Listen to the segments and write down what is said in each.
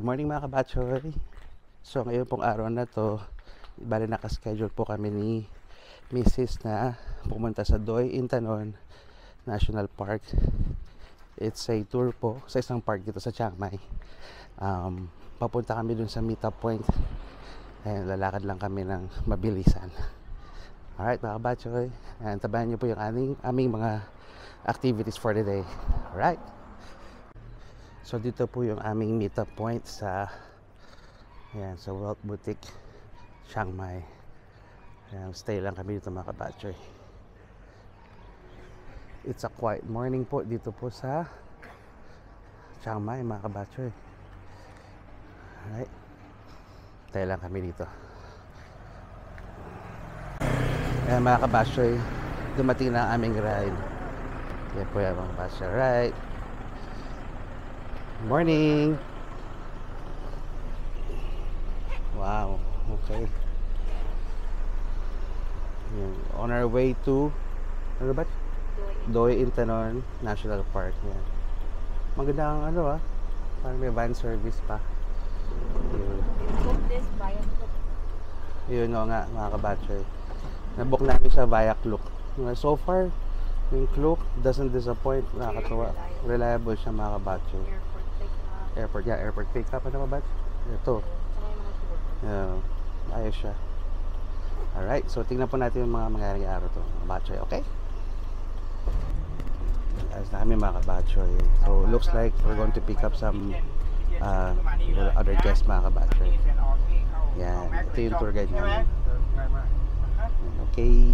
Good morning mga kabatchoy. So ngayon pong araw na to, bali nakaschedule po kami ni Mrs. na pumunta sa Doi Intanon National Park. It's a tour po sa isang park dito sa Chiang Mai. Papunta kami dun sa meetup point. Ayan, lalakad lang kami ng mabilisan. Alright mga kabatchoy, ayan, tabayan nyo po yung aming mga activities for the day. Alright. So dito po yung aming meetup point sa Wealth Boutique Chiang Mai. Ayan, stay lang kami dito mga kabatchoy. It's a quiet morning po dito po sa Chiang Mai mga kabatchoy. Alright, stay lang kami dito. Ayan mga kabatchoy, dumating na ang aming ride. Yan po yung mga kabatchoy. Right, morning. Wow, okay. On our way to ano ba? Doi Intanon National Park. Yan. Maganda ang parang may van service pa. Yun nga mga kabatchoy. Nabook namin sa via Klook. So far, yung Klook doesn't disappoint. Nakakatuwa. Reliable siya mga kabatchoy. Airport pick up. Ano ba? Ito. Ayos siya. Alright, so tingnan po natin yung mga mangyaring araw to mga kabatchoy, okay? Ayos na kami mga kabatchoy. So looks like we're going to pick up some other guests mga kabatchoy. Yan, ito yung tour guide namin. Okay.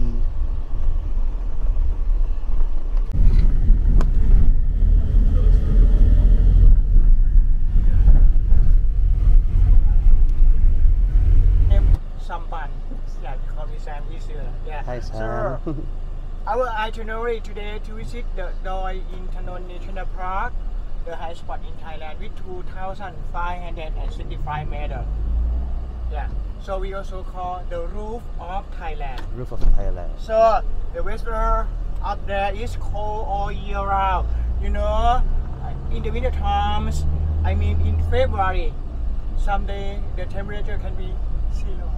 Sampan. Yeah, call me Sam easier. Yeah. Hi Sam. So, our itinerary today to visit the Doi Intanon National Park, the highest spot in Thailand with 2,565 meters. Yeah. So we also call the roof of Thailand. Roof of Thailand. So the weather up there is cold all year round. You know, in the winter times, I mean in February, someday the temperature can be 0.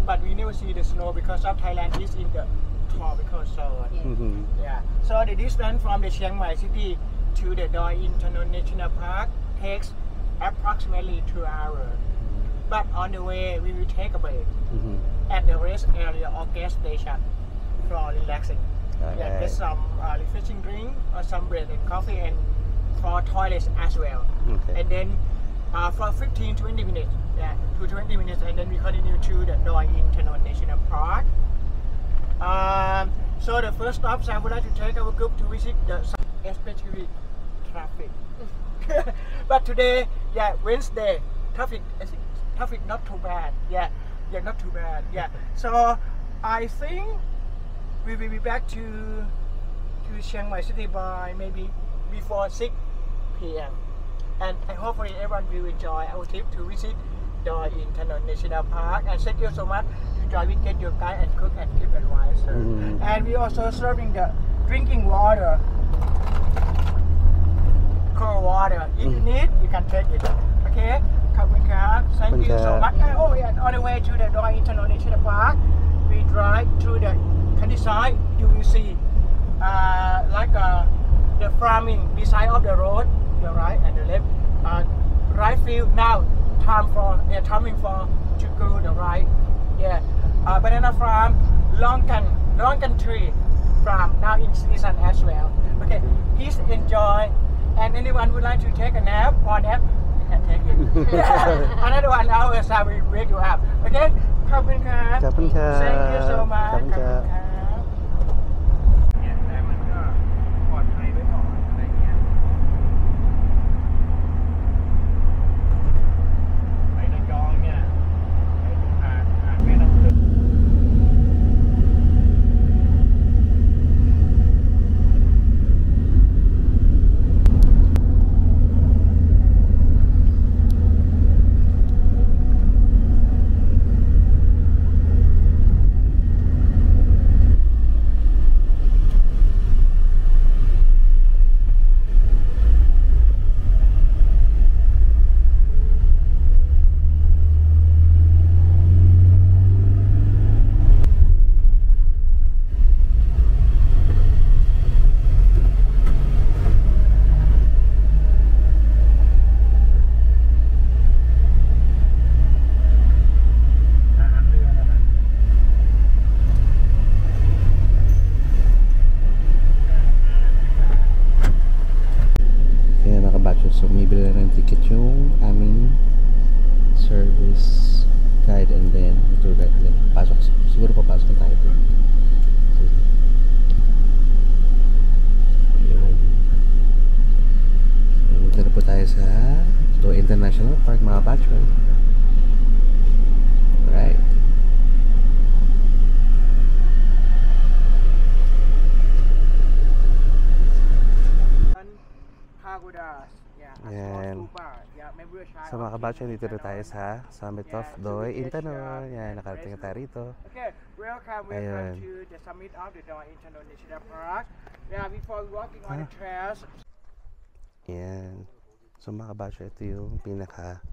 But we never see the snow because of Thailand is in the tropical zone. Yeah. So the distance from the Chiang Mai city to the Doi Intanon National Park takes approximately 2 hours. But on the way, we will take a break at the rest area or gas station for relaxing. Yeah, get some refreshing drink or some bread and coffee, and for toilets as well. Okay. And then for 15-20 minutes, to 20 minutes, and then we continue to the Doi Intanon National Park. So the first stop, I would like to take our group to visit the especially traffic. But today, Wednesday, traffic not too bad. Not too bad. So I think we will be back to Chiang Mai City by maybe before 6 p.m. And hopefully everyone will enjoy our trip to visit Doi Intanon National Park. And thank you so much to join with Get Your Guide and Cook and Trip Advisor. And we also serving the drinking water, cold water. If you need, you can take it. Okay. Thank you so much. Oh yeah, on the way to the Doi Intanon National Park, we drive through the countryside. You will see the farming beside of the road, the right and the left. Right field now, timing for to go the right. Banana farm, longan tree farm now in season as well. Okay, please enjoy. And anyone would like to take a nap or nap, can take it. Another 1 hour, I will wake you up. Okay? Thank you so much. kabacho. So, may bila ng ticket yung aming service guide and then tour guide. And then, pasok. Siguro papasok na tayo dun. Dito na po tayo sa Doi International Park, mga bacho. Alright. Pagodas. Yeah. Yan. Sa mga kabacho, dito na tayo sa Summit of Doi Intanon. Yan, nakarating na tayo rito. Okay, welcome to the summit of the Doi Intanon National Park. Yeah, before walking on the trails. Yan. So mga kabacho, ito yung pinaka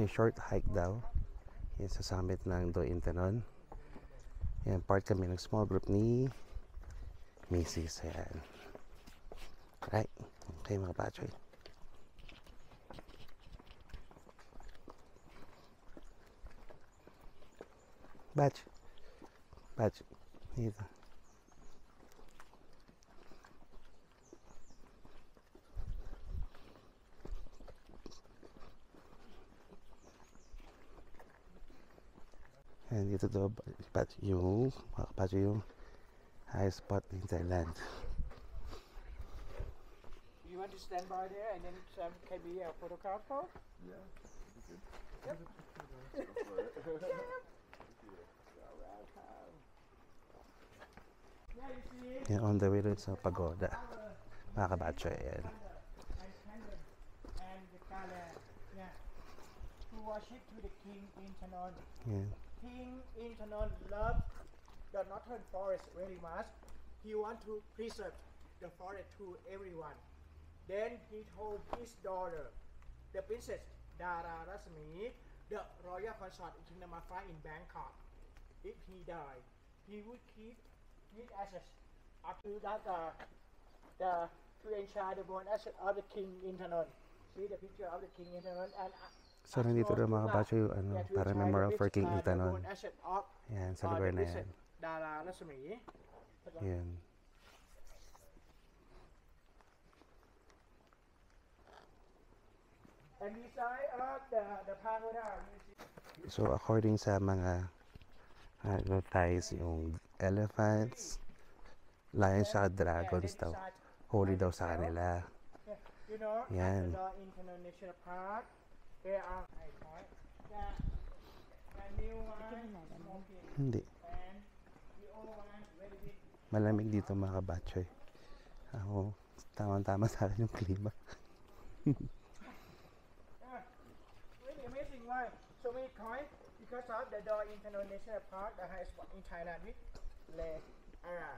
short hike daw. Yan sa summit ng Doi Intanon. Yan, part kami ng small group ni Mrs. Ayan. Right. Okay mga kabacho. Batch. Dito. And dito daw yung highest spot in Thailand. You want to stand by there and then can be a photographer? Yeah. Yep. Yan, on the way dun sa pagoda. Mga kabacho, ayan. And the color, yeah. To worship to the King Intanon. Yan. King Intanon loved the northern forest very much. He want to preserve the forest to everyone. Then he told his daughter, the princess Dara Rasmi, the royal consort in Kingdom of Fire in Bangkok. If he died, he would keep his ashes up to that to ensure the born ashes of the King Intanon. See the picture of the King Intanon and So nandito na mga kabacho yung para memorial for King Intanon. Yan, sa lugar na yan. Dara Rasmi. Yan. And beside of the pagoda, So according sa mga Thais, yung elephants, lions, at dragons daw. Holy daw sa kanila. you know, Yan. at the International Park, there are the new one smoking Hindi. and the old one very big. Malamig dito mga kabacho. Ako, tama-tama sa akin yung klima. Really amazing why so many coins because of the Doi International Park, the highest spot in Thailand with lake area.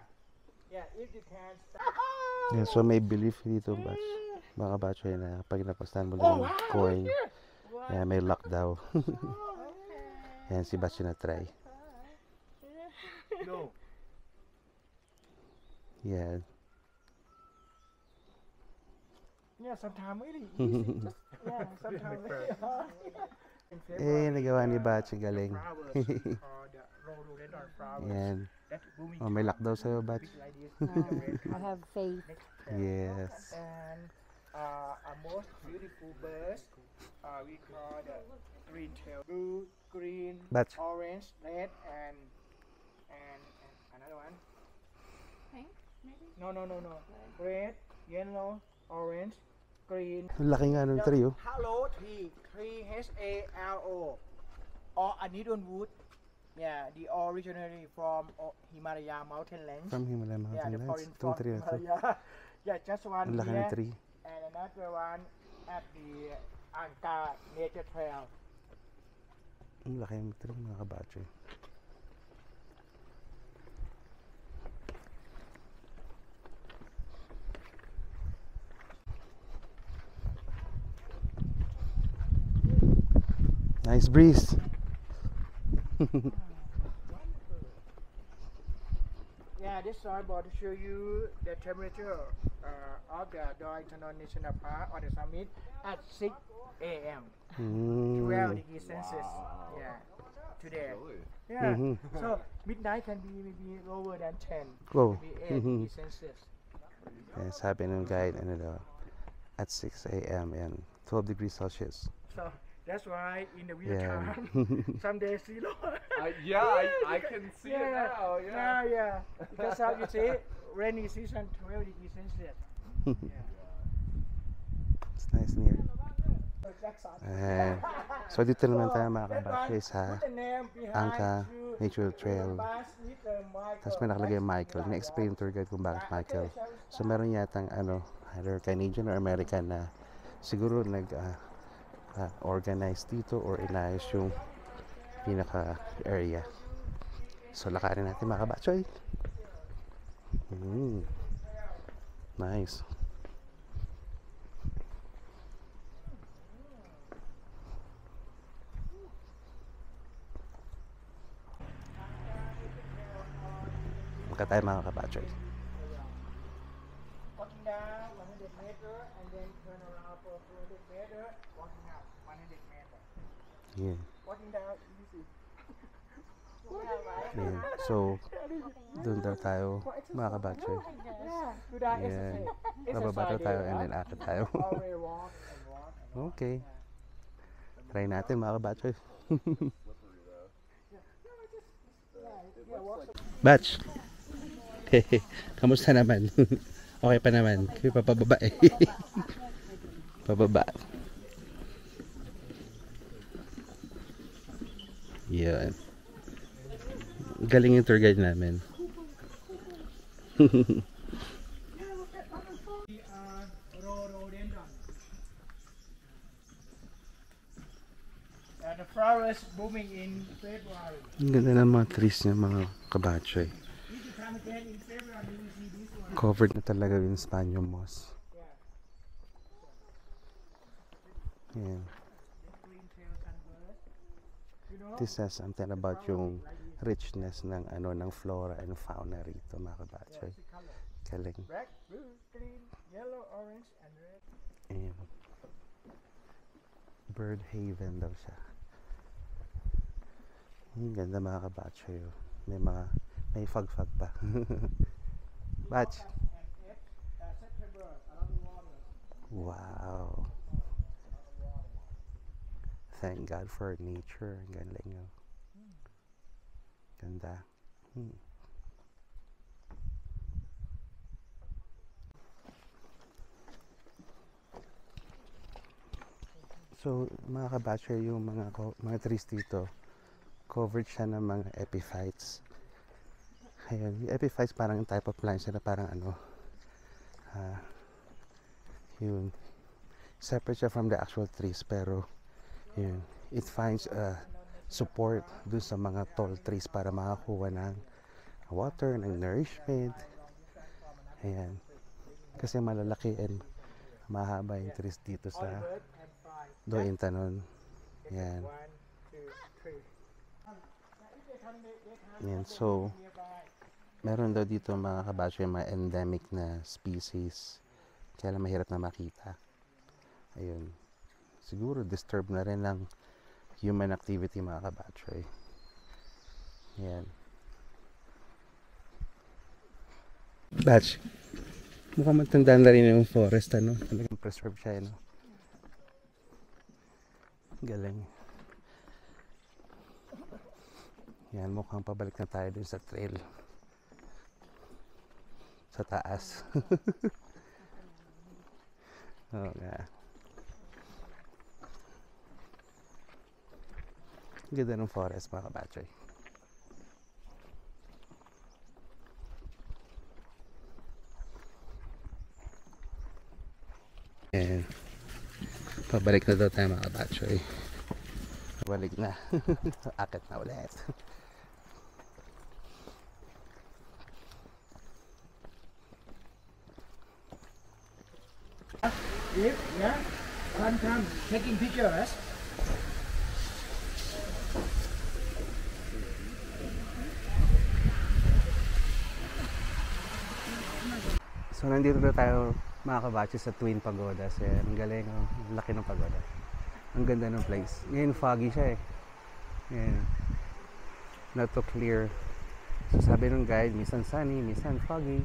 Yeah, if you can start. Yeah, so may belief dito mga kabacho na pag napastahan mo ng coin, yeah, may luck daw. Yan, si Batch na try. No. Yan. Yeah, sometimes really easy. Just, yeah, sometimes really hard. Nagawa ni Batch, galing. Yan. Oh, may luck daw sa'yo, Batch. I have faith. Yes. And a most beautiful bird, we call the green tail, blue, green, Batch. orange, red, and another one. Pink, maybe? No. Red, yellow, orange, green. Ang laki nga ng tree, oh. Halo tree, Halo, or Anidon wood. Yeah, the originally from Himalaya mountain range. From Himalaya Yeah, Mountain the Lands. foreign Itong from tree na to. Himalaya. Yeah, just one Ang laki ng here, tree. and another one at the Angkar Nature Trail. Ang laki ng tree, mga kabacho. Nice breeze. Yeah, this signboard to show you the temperature of the Doi Intanon National Park on the summit at 6 a.m. 12 degrees Celsius. Yeah, today. Yeah, so midnight can be maybe lower than 10. Wow. Maybe 8 degrees Celsius. Sabi ng guide, ano daw, at 6 a.m. and 12 degrees Celsius. So that's why in the winter Yeah. time, some days zero. I can see it now. Yeah. Yeah. Because how you see, rainy season 12 degrees Celsius. It's nice and here. That's all. And so dito naman tayo mga kabache sa Put the name behind Angka you. Nature Trail. Tapos may nakalagay Michael. Na-explain tour guide kung bakit Michael. So meron yatang either Canadian or American na siguro organize dito or inayos yung pinaka area. So lakarin natin mga kabachoy. Nice. Maka tayo mga kabachoy. Walking down 100 meter and then turn around for 200 meter. Walking up 100 meter. Yeah. Walking down easy. Yeah. So, doon daw tayo mga kabachoy. Do that Yeah. exercise. Bababa daw tayo and then akit tayo. Always walk and walk. Okay. Try natin mga kabachoy. Batch. Kamusta naman? Okay pa naman. Kaya papababa eh. Pababa. Yan. Galing yung tour guide namin. Rhododendron. The flowers blooming in February. Ang ganda ng mga trees niya mga kabachoy. If you come again in February, you will see this one. Covered na talaga yung Spanish moss. Yan. Green tail sunbird. You know, This says something about yung richness ng ng flora and fauna rito mga kabachoy. the color. Galing. Black, blue, green, yellow, orange, and red. Ayan. Bird haven daw siya. Ang ganda mga kabachoy. May fag-fag pa. Batch. September, around the water. Wow. Thank God for nature. Ang galing. Oh. Ganda. So, mga kabatcher, yung mga trees dito, covered siya ng mga epiphytes. Ayun, yung epiphytes parang type of plant siya na parang yun, separate siya from the actual trees, pero yun, it finds support dun sa mga tall trees para makakuha ng water, ng nourishment. Ayan. Kasi malalaki and mahaba yung trees dito sa Intanon. Yan. 1, 2, 3. Yan. So, meron daw dito mga kabacho yung mga endemic na species. Kaya lang mahirap na makita. Ayun. Siguro disturb na rin ng human activity mga kabacho. Yan. Batch. Mukhang matanda na rin yung forest, Talagang preserve siya, Galing. Yan, mukhang pabalik na tayo dun sa trail. Sa taas. Oo nga. Ganda ng forest mga kabatchoy. And pabalik na daw tayo mga kabatchoy. Pabalik na. Akit na ulit. Yeah, come, taking pictures. So nandito na tayo mga kabatcho sa Twin Pagodas. Ang galing, ang laki ng pagoda. Ang ganda ng place. Ngayon foggy siya Ngayon, not too clear. So sabi ng guide, minsan sunny, minsan foggy.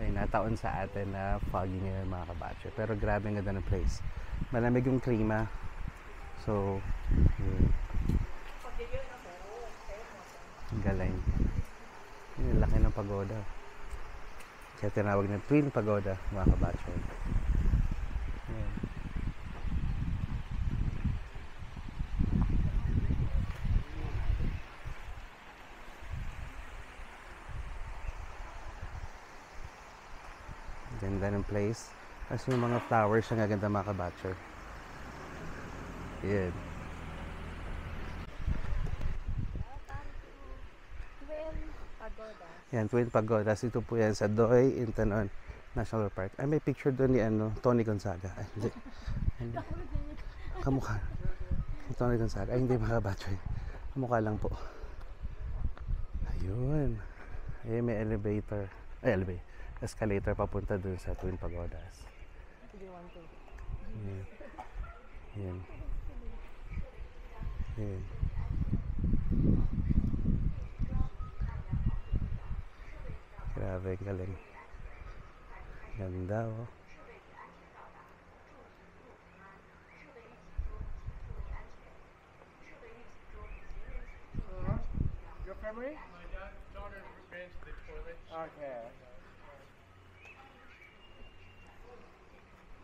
Ay nataon sa atin na foggy ngayon mga kabatche. Pero grabe ang ganda ng place. Malamig yung klima. So, yun. Ang galing. Yun, ang laki ng pagoda. Kaya tinawag na Twin Pagoda mga kabatche. Yun. Ganda ng place. Kasi yung mga flowers ang gaganda mga kabatcher. Yan. Twin Pagoda. Yan, Twin Pagodas. Ito po yan sa Doy Intanon National Park. Ay, may picture doon ni Tony Gonzaga. Ay, hindi. Hindi. Kamukha. Ni Tony Gonzaga. Ay, hindi mga kabatcher. Kamukha lang po. Ayun. Ay, may elevator. Ay, elevator. Escalator papunta dun sa Twin Pagodas. Do you want to? Yan. Yan. Yan. Grabe, galing. Ganda, oh. Your family? My daughter ran to the toilet. Okay.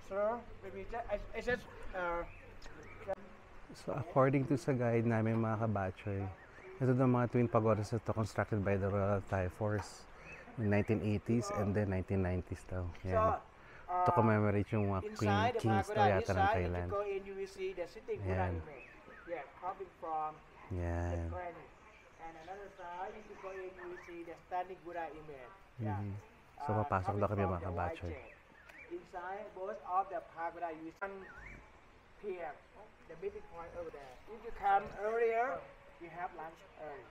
Sir, maybe I just So according to sa guide namin mga kabatchoy, ito daw mga Twin Pagodas ito constructed by the Royal Thai Force in 1980s and then 1990s daw. Yan. To commemorate yung mga inside the kings daw pagoda, yata ng inside, if Thailand. you go in, you will see the sitting Buddha Yan. image. Yeah, coming from the Yan. granite. And another side, if you go in, you will see the standing Buddha image. Yeah. Mhm. So papasok daw kami coming mga from the white kabatchoy. jet. Inside both of the pagoda, you see 1 p.m. The meeting point over there. If you come earlier, you have lunch early.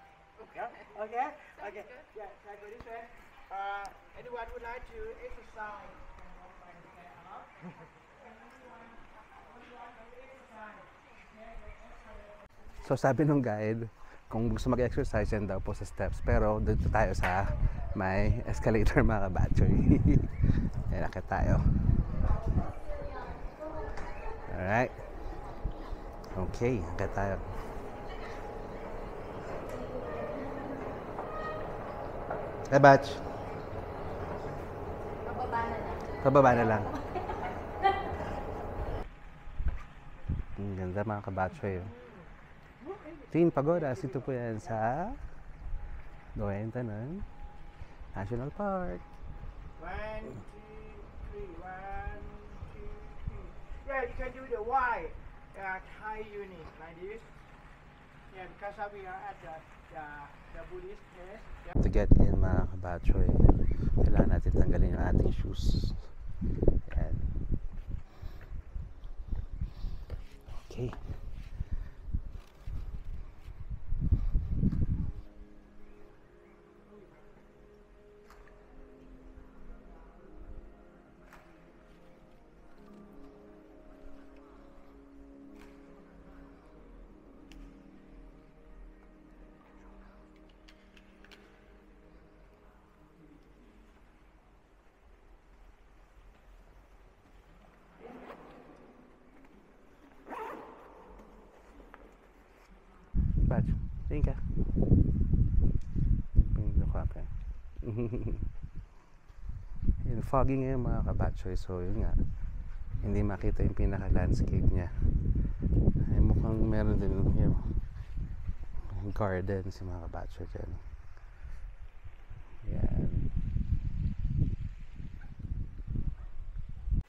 Yeah? Okay? Okay. Yeah, can I go this way? Anyone would like to exercise? So sabi nung guide, kung gusto mag-exercise yan daw po sa steps. Pero dito tayo sa may escalator mga kabatchoy. Yan, akit tayo. Alright. Okay, akit tayo. Hey, batch. Pababa na lang. Ang ganda mga kabatchoy. Twin Pagodas, ito po yan sa Doy Intanon National Park. 1, 2, 3. 1, 2, 3. Yeah, you can do the Y Thai unit like this. Yeah, because we are at the Buddhist place. Yeah. To get in mga kabatchoy, kailangan natin tanggalin yung ating shoes. Yan. Okay. Batch, tingin ka. Pinagluka ka. Yun, foggy ngayon mga kabatchoy. So yun nga, hindi makita yung pinaka-landscape niya. Ay mukhang meron din yung garden si mga kabatchoy dyan. Yan.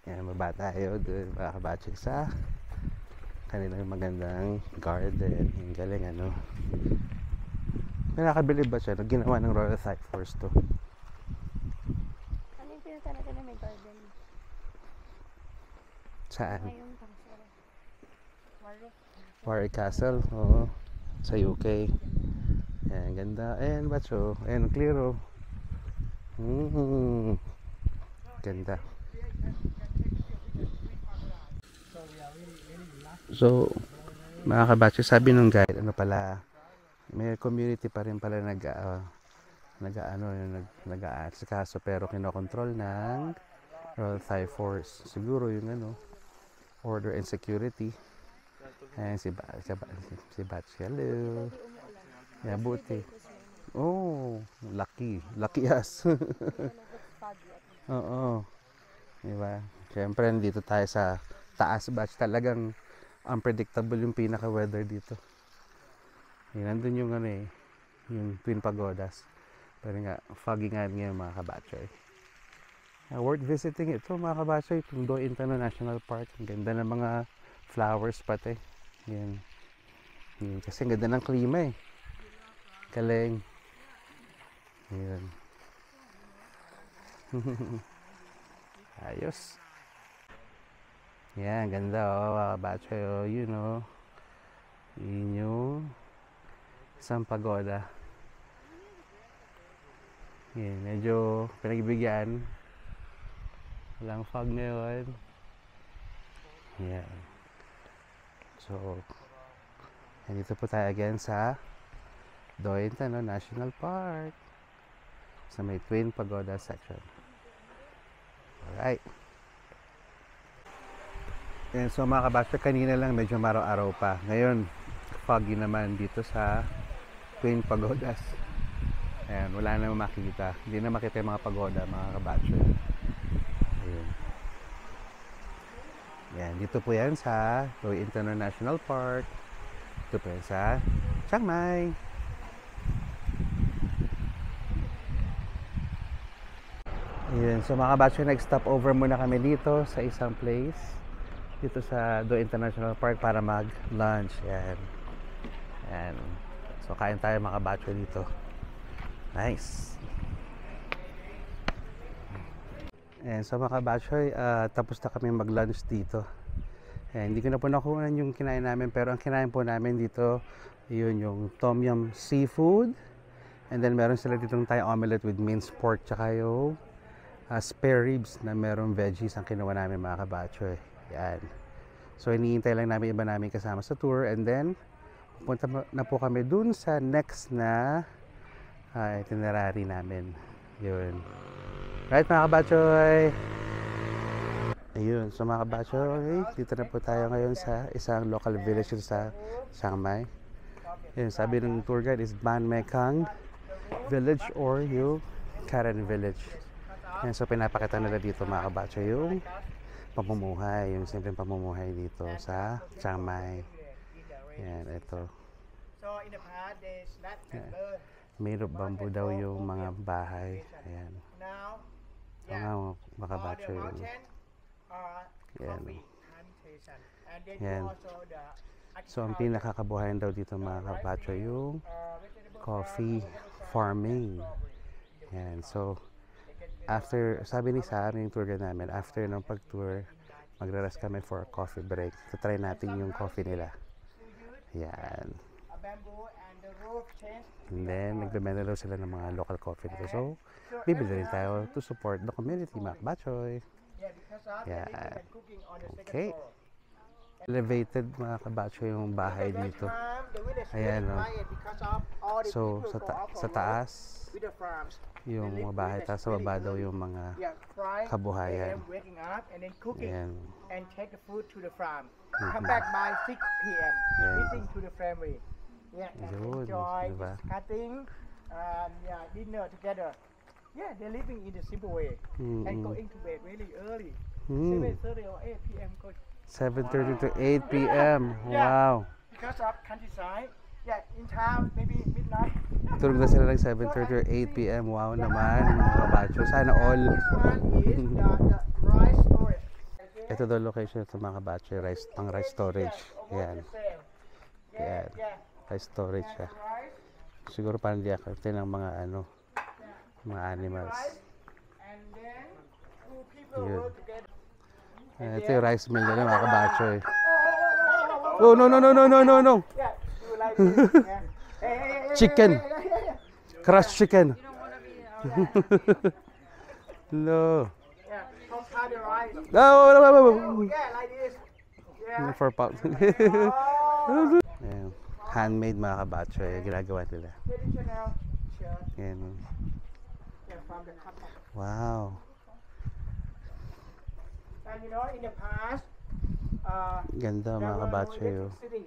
Yan, baba tayo doon mga kabatchoy sa kanilang magandang garden. Ang galing ano. Nakakabilib ba siya? Ginawa ng Royal Thai Force to. Ano yung pinunta natin na may garden? Saan? Ngayong Tangsel. Warwick Castle. Oo. Sa UK. Ayan, ganda. Ayan, bacho. Ayan, clear oh. Ganda. So, mga kabatcho, sabi nung guide, ano pala, may community pa rin pala nag-aasikaso pero kinokontrol ng Royal Thai Force. Siguro yung order and security. Ayan si Batch. Hello. Yeah, buti. Oh, lucky us. Oo. Diba? Siyempre, nandito tayo sa taas, Batch. Talagang unpredictable yung pinaka-weather dito. Nandun yung yung Twin Pagodas. Pero nga, foggy nga ngayon mga kabatchoy. Worth visiting ito mga kabatchoy. Itong Doi Intano National Park. Ang ganda ng mga flowers pati. Yan. Kasi ang ganda ng klima eh. Galing. Yan. Ayos. Yan, ganda mga kabatchoy. Yun yung isang pagoda. Yan, medyo pinagbigyan. Walang fog ngayon. Yan. So, nandito po tayo again sa Doi Intano National Park. Sa may Twin Pagoda section. Alright. Yan, so mga kabasta, kanina lang medyo maraw-araw pa. Ngayon, foggy naman dito sa Twin Pagodas. Ayan, wala na makikita. Hindi na makita yung mga pagoda, mga kabatcho. Ayan. Ayan, dito po yan sa Doi Intano National Park. Dito po yan sa Chiang Mai. Ayan, so mga kabatcho, nag-stop over muna kami dito sa isang place. Dito sa Doi International Park para mag-lunch. Ayan. Ayan. So, kain tayo mga kabatcho dito. Nice. And so mga kabatchoy, tapos na kami mag-lunch dito. Hindi ko na po nakunan yung kinain namin, pero ang kinain po namin dito, yun yung tom yum seafood. And then meron sila ditong Thai omelette with minced pork, tsaka yung spare ribs na merong veggies ang kinuha namin mga kabatchoy. Yan. So iniintay lang namin iba namin kasama sa tour, and then pupunta na po kami dun sa next na itinerary namin. Yun. Right mga kabatchoy. Ayun. So mga kabatchoy, dito na po tayo ngayon sa isang local village sa Chiang Mai. Yun, sabi ng tour guide is Ban Mae Kang Village or yung Karen Village. Yan, so pinapakita nila dito mga kabatchoy yung pamumuhay, yung simpleng pamumuhay dito sa Chiang Mai. Yan, ito. So in the past, there's not Yeah. Made of bamboo daw yung mga bahay. Ayan. now, Mga kabatcho all the yun. mountain are Yan. coffee plantation. And then Yan. also the So ang agriculture, pinakakabuhayan daw dito mga kabatcho yung vegetable coffee farm, farming. strawberry. Yan. So after, sabi ni sa aming tour guide namin, after ng pag-tour, magre-rest kami for a coffee break. Try natin yung coffee nila. Yan. A bamboo and the roof change. And then, nagbebenta daw sila ng mga local coffee dito. So, bibili rin tayo to support the community, mga kabatchoy. Yeah, because of Yeah. the living and cooking on the second Okay. floor. Elevated, mga kabatchoy, yung bahay At that dito. time, the village Ayan, really oh. quiet because of all the So, people sa, go out sa for taas, work with the farms. yung mga bahay. Tapos sa baba daw yung mga Yeah, Friday, kabuhayan. waking up and then cooking Ayan. and take the food to the farm. Come back by 6 p.m. Yeah. Eating to the family. Yeah, and Yun, enjoy diba? cutting, yeah, dinner together. Yeah, they're living in a simple way and going to bed really early. 7:30 or 8 p.m. Go 7:30 to 8 p.m. Wow. because of countryside. Yeah, in town maybe midnight. Tulog na sila ng 7:30 or 8 p.m. Wow naman, mga kabatchoy. Sana all. This one is the rice storage. Ito daw location ito mga kabatchoy. Pang rice storage. Yan. Yeah, Yan. yeah. Rice storage siya. Rice Siguro parang diakarte ng mga mga animals. and then two people Yun. work together. Ito yung rice mill nila mga kabatchoy. Oh, no. Yeah, you like this. Yeah. Hey, Chicken. yeah. Crushed chicken. No. Yeah, how cut the rice. No. Yeah, like this. Yeah. For pop. Oh, Ayan. Handmade mga kabatchoy. Ginagawa nila. traditional chef. Yan. Yeah, from the cup. Wow. And you know, in the past, Ganda there mga were no kabatchoy. Oh. electricity,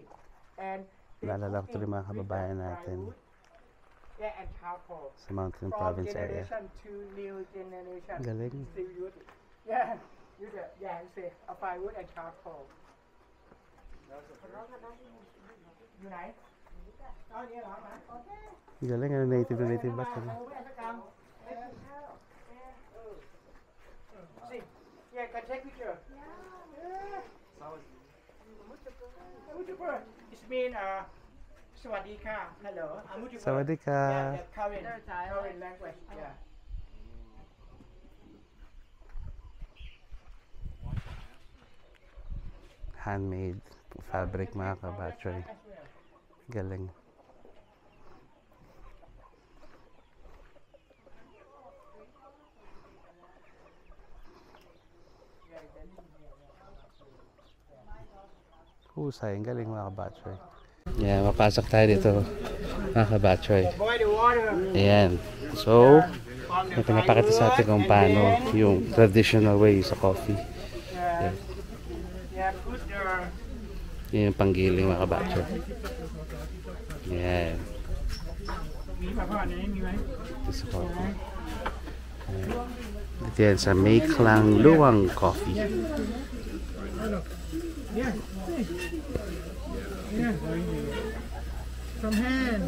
and they Naalala ko cooking tuloy mga with kababayan the natin firewood, yeah, and charcoal. sa Mountain From Province area. generation to new generation. Galing. Still use it. Yeah, use it. Yeah, it's a firewood and charcoal.อยู่ไหนตอนนี้เหรอมาโอเค Galing, ano, native na native batch. Ano? See, yeah, can take picture. Mutuber. It's mean สวัสดีค่ะ hello. Mutuber. Sawadika. Yeah, the current language. Yeah. Handmade fabric mga kabatchoy. Galing. Husay, ang galing mga kabatchoy. Yeah, mapasok tayo dito mga kabatchoy. Boil the water. Ayan. So, From the may pinapakita sa atin kung paano yung traditional way sa coffee. Yeah. Yeah, put the Yan yung panggiling mga kabatchoy. Ayan. มีป่ะพ่อในนี้มีไหม Ito sa coffee. Ayan. Ito yan sa Mayklang Luwang Coffee. Yeah. Yeah. From hand.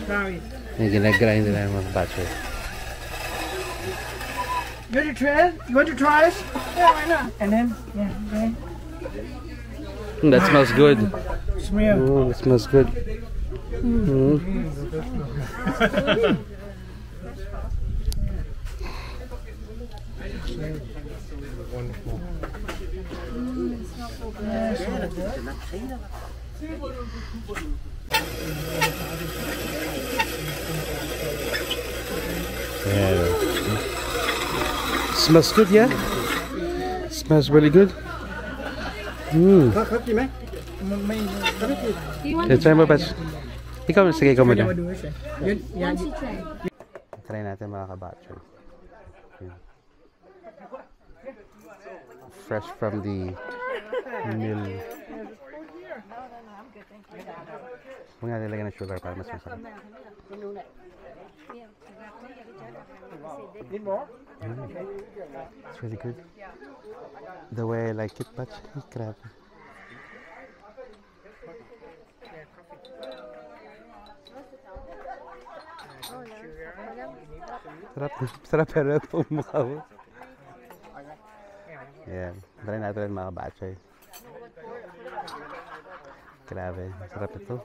Sorry. Yung ginagrind nila yung mga kabatchoy. You want to try it? You want to try it? Yeah, why not? And then, yeah, okay. That smells good. Smell. Oh, it smells good. Mm. Yeah. Smells good, yeah? Smells really good. Mm. Try mo ba? Ikaw, sige, ikaw muna. Try natin mga kabatchoy. Ayan. Fresh from the mill. Huwag natin lagyan ng sugar para mas masarap. Need more? It's really good. The way I like it, but grabe. Sarap, sarap pero po mukha mo. Ayan, try natin rin mga kabatchoy. Grabe, sarap ito.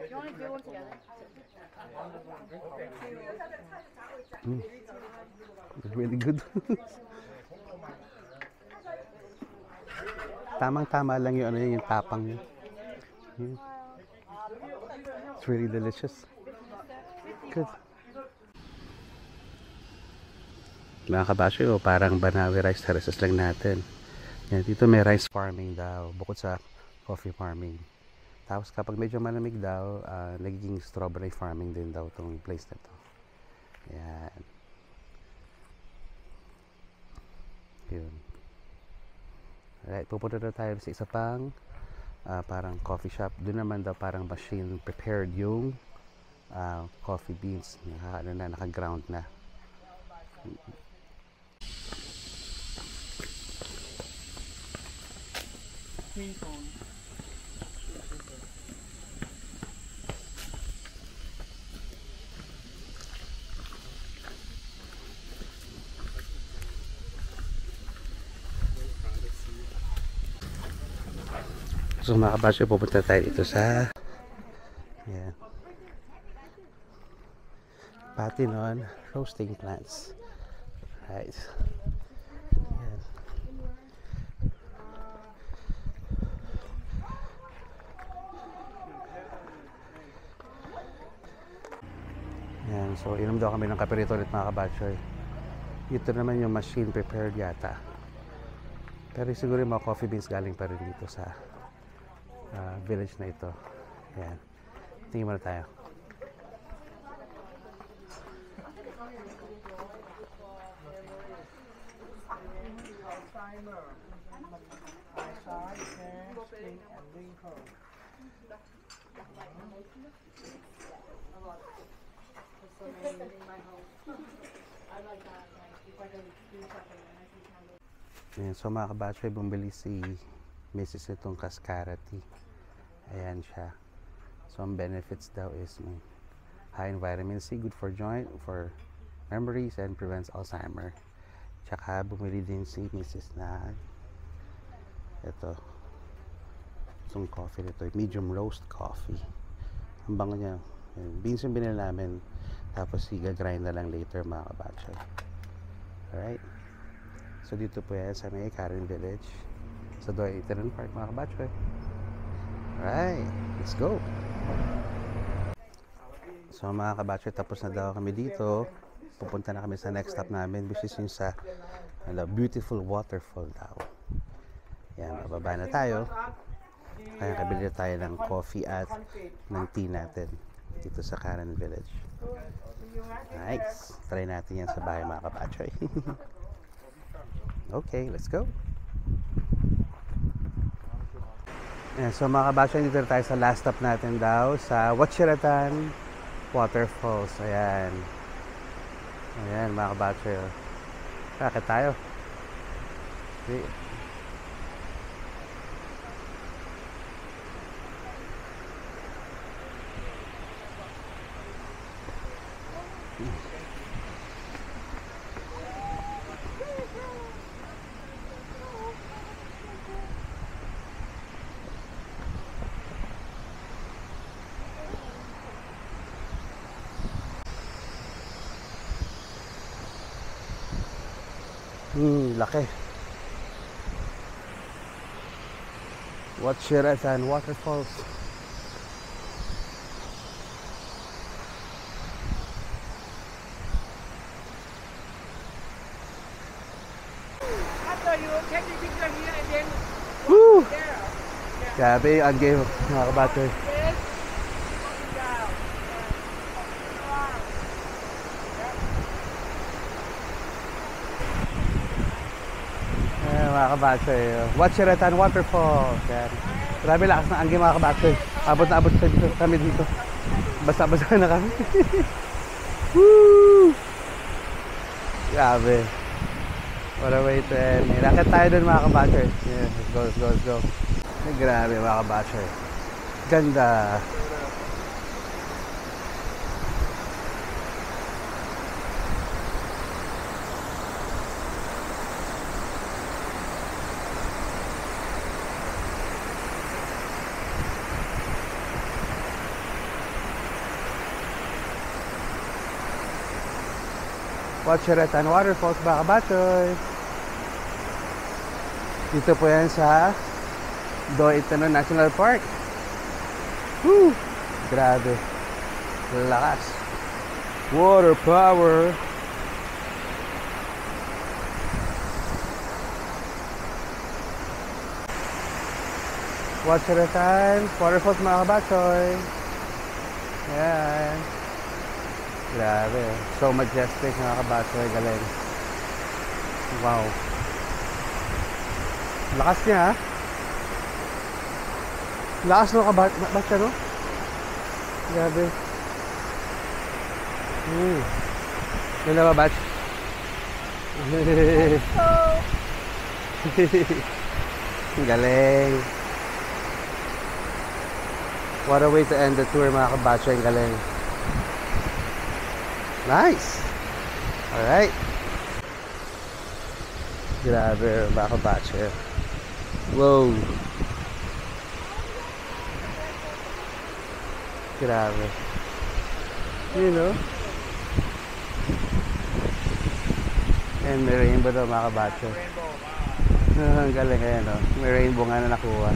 You want to do one together? It's really good. Tamang-tama lang yung ano yung tapang niya. Yun. It's really delicious. Good. Mga kabasyo, parang Banawi rice terraces lang natin. Yan, dito may rice farming daw, bukod sa coffee farming. Tapos kapag medyo malamig daw, nagiging strawberry farming din daw itong place na to. Yan. Yun. Alright, pupunta na tayo sa isa pang parang coffee shop. Doon naman daw parang machine prepared yung coffee beans. Naka-ground na. So mga kabasyo, pupunta tayo dito sa yan, Patinon roasting plants. Right. Yan. Yan, so inom daw kami ng kape rito ulit mga kabasyo. Ito naman yung machine prepared yata. Pero siguro yung mga coffee beans galing pa rin dito sa village na ito. Ayan. Tingin muna tayo. Ayan, so mga kabatchoy, bumili si Mrs. itong Cascara tea. Ayan siya. So ang benefits daw is may high in vitamin C, good for joint, for memories, and prevents Alzheimer. Tsaka bumili din si Mrs. na itong coffee nito, medium roast coffee. Ang bango niya. Beans yung binili namin, tapos i-grind na lang later mga kabatchoy. Alright. So dito po yan sa may Karen Village, sa Doy Itanon Park mga kabatchoy. Alright, let's go. So mga kabatchoy, tapos na daw kami dito. Pupunta na kami sa next stop namin, which is yung sa beautiful waterfall daw. Yan, bababa na tayo. Kaya kabili tayo ng coffee at ng tea natin dito sa Karen Village. Nice. Try natin yan sa bahay mga kabatchoy. Okay, let's go. Ayan, so mga kabatchoy, dito tayo sa last stop natin daw sa Wachiratan Waterfalls. Ayan. Ayan mga kabatchoy. Kakit tayo. Okay. Laki. Wachiratan Waterfalls. After you take the picture here and then Woo! there. Grabe ang game mga kabatchoy. Yes. Walking down. Wow. Ayan mga kabatchoy. Wachiratan Waterfalls. Ayan. Grabe lakas ng angin mga kabatchoy. Abot na abot kami dito. Basa-basa na kami. Woo! Grabe. What a way to end. Rakit tayo dun mga kabatchoy. Yeah, let's go, let's go, let's go. Ay, grabe mga kabatchoy. Ganda. Wachiratan Waterfalls mga kabatchoy. Dito po yan sa Doy Itanon National Park. Woo! Grabe. Lakas. Water power. Wachiratan Waterfalls mga kabatchoy. Yan. Grabe. So majestic mga kabatchoy. Galing. Wow. Lakas niya ha. Lakas no kabatchoy no? Grabe. Yun na ba batch? Galing. What a way to end the tour mga kabatchoy. Galing. Nice! Alright. Grabe mga kabatchoy. Wow. Grabe. You know? And may rainbow daw mga kabatchoy. Ang galing ayan o. May rainbow nga na nakuha.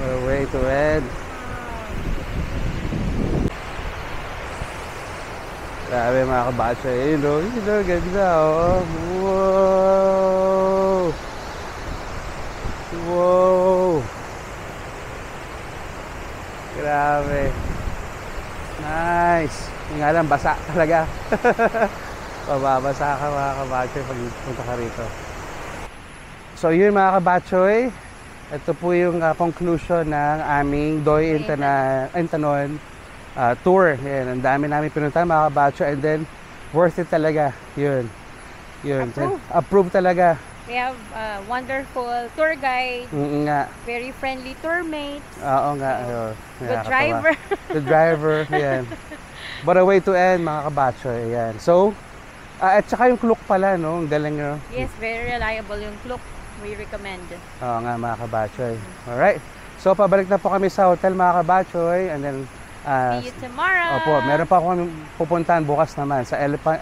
What a way to end. Grabe mga kabatso. Yun o, ganda oh. Wow! Wow! Grabe. Nice. Yung nga lang, basa talaga. Pababasa ka mga kabatso pag punta ka rito. So yun mga kabatsoy, ito po yung conclusion ng aming Doy Intanon tour. Yan, ang dami namin pinunta mga kabatso, and then worth it talaga. Yun. Approve talaga. We have wonderful tour guide, Nga. very friendly tour mates, Oo nga. good driver. Good driver. Yan. But a way to end mga kabatsoy. Yan. So, at saka yung Klook pala, no? Ang galing, no? Yes, very reliable yung Klook. We recommend. Oo nga mga kabatsoy. Alright. So pabalik na po kami sa hotel mga kabatsoy, and then See you tomorrow. opo, meron pa akong pupuntahan bukas naman sa Elephant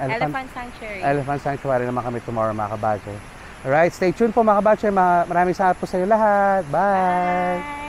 Sanctuary. Elephant Sanctuary naman kami tomorrow mga kabatsoy. Alright, stay tuned po mga kabatsoy. Maraming salamat po sa inyo lahat. Bye!